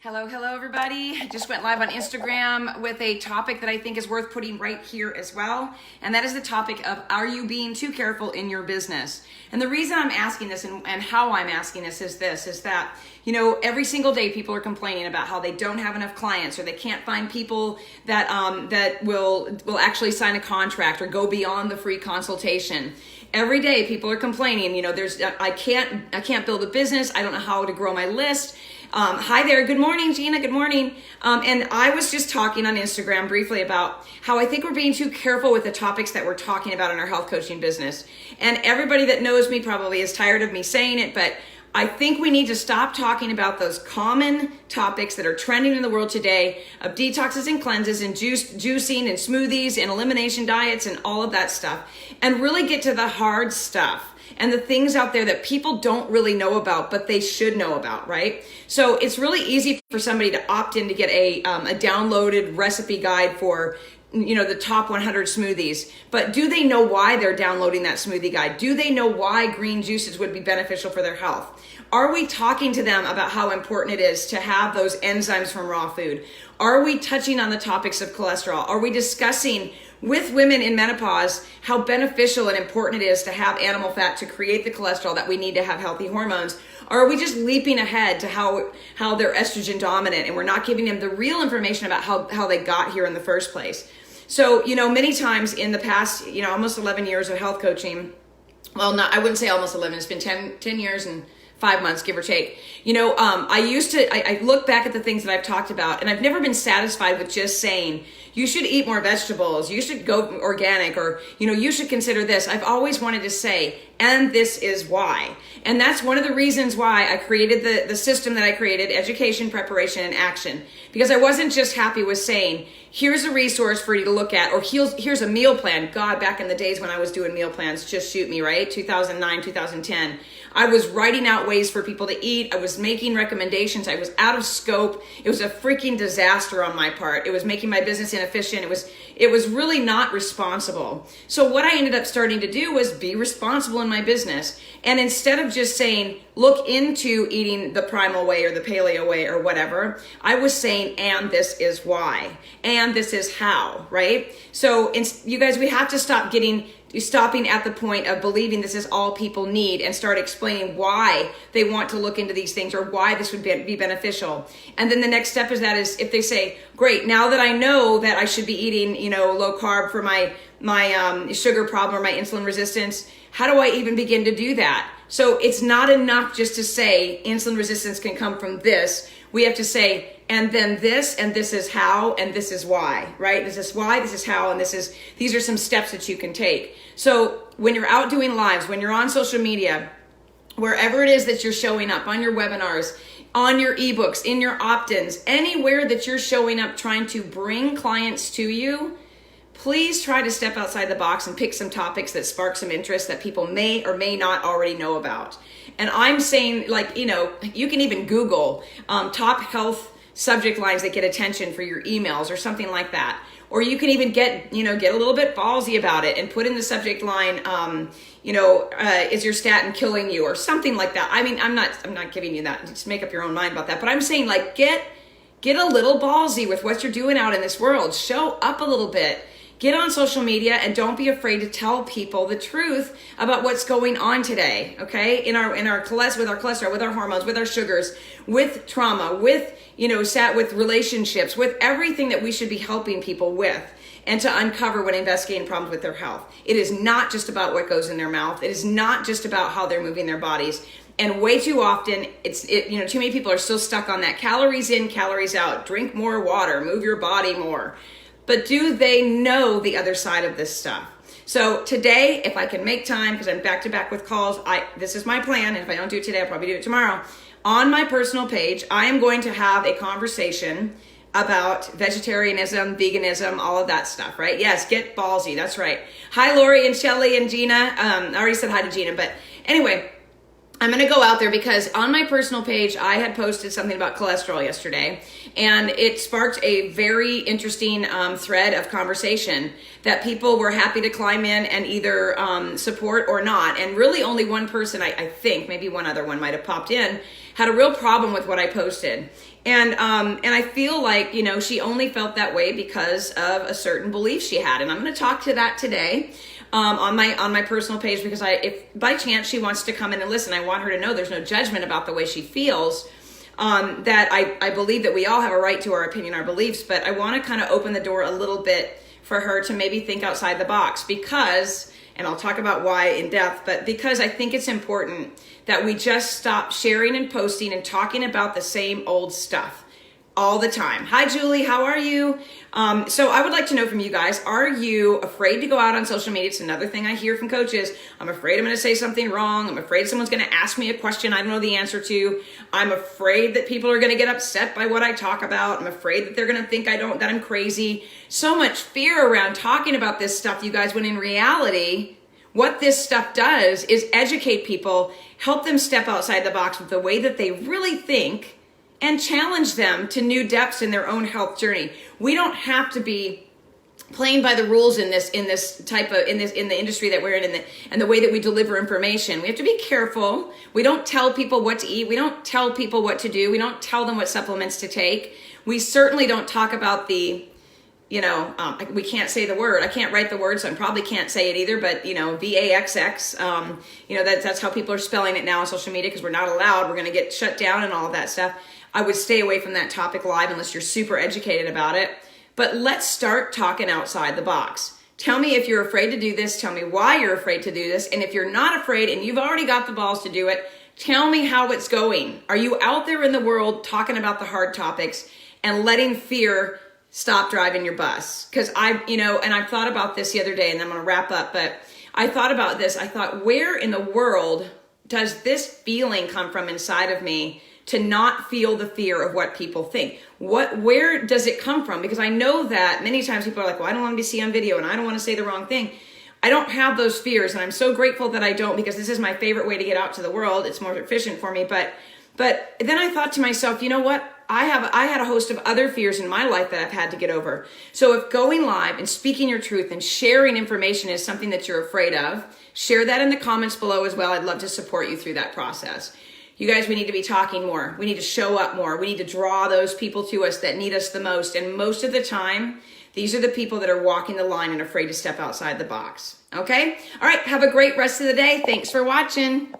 Hello, everybody. I just went live on Instagram with a topic that I think is worth putting right here as well. And that is the topic of, are you being too careful in your business? And the reason I'm asking this and how I'm asking this is that, every single day people are complaining about how they don't have enough clients or they can't find people that that will actually sign a contract or go beyond the free consultation. Every day people are complaining, I can't build a business. I don't know how to grow my list. Hi there. Good morning, Gina. Good morning. And I was just talking on Instagram briefly about how I think we're being too careful with the topics that we're talking about in our health coaching business. And everybody that knows me probably is tired of me saying it, but I think we need to stop talking about those common topics that are trending in the world today of detoxes and cleanses and juicing and smoothies and elimination diets and all of that stuff, and really get to the hard stuff and the things out there that people don't really know about, but they should know about, right? So it's really easy for somebody to opt in to get a downloaded recipe guide for the top 100 smoothies, but do they know why they're downloading that smoothie guide? Do they know why green juices would be beneficial for their health? Are we talking to them about how important it is to have those enzymes from raw food? Are we touching on the topics of cholesterol? Are we discussing with women in menopause how beneficial and important it is to have animal fat to create the cholesterol that we need to have healthy hormones? Or are we just leaping ahead to how they're estrogen dominant and we're not giving them the real information about how they got here in the first place? So, many times in the past, almost 11 years of health coaching, I wouldn't say almost 11, it's been 10 years and 5 months, give or take. I look back at the things that I've talked about, and I've never been satisfied with just saying, you should eat more vegetables, you should go organic, or, you should consider this. I've always wanted to say, and this is why. And that's one of the reasons why I created the system that I created, education, preparation, and action. Because I wasn't just happy with saying, here's a resource for you to look at, or here's a meal plan. God, back in the days when I was doing meal plans, just shoot me, right? 2009, 2010. I was writing out ways for people to eat. I was making recommendations. I was out of scope. It was a freaking disaster on my part. It was making my business inefficient. It was really not responsible. So what I ended up starting to do was be responsible in my business. And instead of just saying, look into eating the primal way or the paleo way or whatever, I was saying, and this is why, and this is how, right? So you guys, we have to stop stopping at the point of believing this is all people need and start explaining why they want to look into these things or why this would be beneficial. And then the next step is if they say, great, now that I know that I should be eating, low carb for my sugar problem or my insulin resistance, how do I even begin to do that? So it's not enough just to say insulin resistance can come from this. We have to say, and then this, and this is how, and this is why, right? This is why, this is how, and these are some steps that you can take. So when you're out doing lives, when you're on social media, wherever it is that you're showing up, on your webinars, on your ebooks, in your opt-ins, anywhere that you're showing up trying to bring clients to you, please try to step outside the box and pick some topics that spark some interest that people may or may not already know about. And I'm saying, you can even Google top health subject lines that get attention for your emails or something like that. Or you can even get a little bit ballsy about it and put in the subject line, is your statin killing you or something like that. I mean, I'm not giving you that. Just make up your own mind about that. But I'm saying get a little ballsy with what you're doing out in this world. Show up a little bit. Get on social media and don't be afraid to tell people the truth about what's going on today, okay? With our cholesterol, with our hormones, with our sugars, with trauma, with relationships, with everything that we should be helping people with and to uncover when investigating problems with their health. It is not just about what goes in their mouth. It is not just about how they're moving their bodies. And way too often, too many people are still stuck on that calories in, calories out. Drink more water, move your body more. But do they know the other side of this stuff? So today, if I can make time, because I'm back to back with calls, this is my plan. And if I don't do it today, I'll probably do it tomorrow. On my personal page, I am going to have a conversation about vegetarianism, veganism, all of that stuff, right? Yes, get ballsy. That's right. Hi, Lori and Shelly and Gina. I already said hi to Gina, but anyway, I'm going to go out there because on my personal page, I had posted something about cholesterol yesterday, and it sparked a very interesting thread of conversation that people were happy to climb in and either support or not. And really only one person, I think, maybe one other one might have popped in, had a real problem with what I posted. And I feel like, you know, she only felt that way because of a certain belief she had. And I'm going to talk to that today on my personal page, because if by chance she wants to come in and listen, I want her to know there's no judgment about the way she feels. That I believe that we all have a right to our opinion, our beliefs, but I want to kind of open the door a little bit for her to maybe think outside the box, because, and I'll talk about why in depth, but because I think it's important that we just stop sharing and posting and talking about the same old stuff all the time. Hi, Julie, how are you? So I would like to know from you guys, are you afraid to go out on social media? It's another thing I hear from coaches. I'm afraid I'm going to say something wrong. I'm afraid someone's going to ask me a question I don't know the answer to. I'm afraid that people are going to get upset by what I talk about. I'm afraid that they're going to think that I'm crazy. So much fear around talking about this stuff, you guys, when in reality, what this stuff does is educate people, help them step outside the box with the way that they really think, and challenge them to new depths in their own health journey. We don't have to be playing by the rules in the industry that we're in, and the way that we deliver information. We have to be careful. We don't tell people what to eat. We don't tell people what to do. We don't tell them what supplements to take. We certainly don't talk about we can't say the word. I can't write the word, so I probably can't say it either, but, VAXX, that's how people are spelling it now on social media, because we're not allowed. We're going to get shut down and all of that stuff. I would stay away from that topic live unless you're super educated about it. But let's start talking outside the box. Tell me if you're afraid to do this. Tell me why you're afraid to do this. And if you're not afraid and you've already got the balls to do it, tell me how it's going. Are you out there in the world talking about the hard topics and letting fear stop driving your bus? Because I've thought about this the other day, and I'm going to wrap up, but I thought about this. I thought, where in the world does this feeling come from inside of me to not feel the fear of what people think? Where does it come from? Because I know that many times people are like, well, I don't want to be seen on video and I don't want to say the wrong thing. I don't have those fears, and I'm so grateful that I don't, because this is my favorite way to get out to the world. It's more efficient for me. But then I thought to myself, you know what? I had a host of other fears in my life that I've had to get over. So if going live and speaking your truth and sharing information is something that you're afraid of, share that in the comments below as well. I'd love to support you through that process. You guys, we need to be talking more. We need to show up more. We need to draw those people to us that need us the most. And most of the time, these are the people that are walking the line and afraid to step outside the box. Okay? All right. Have a great rest of the day. Thanks for watching.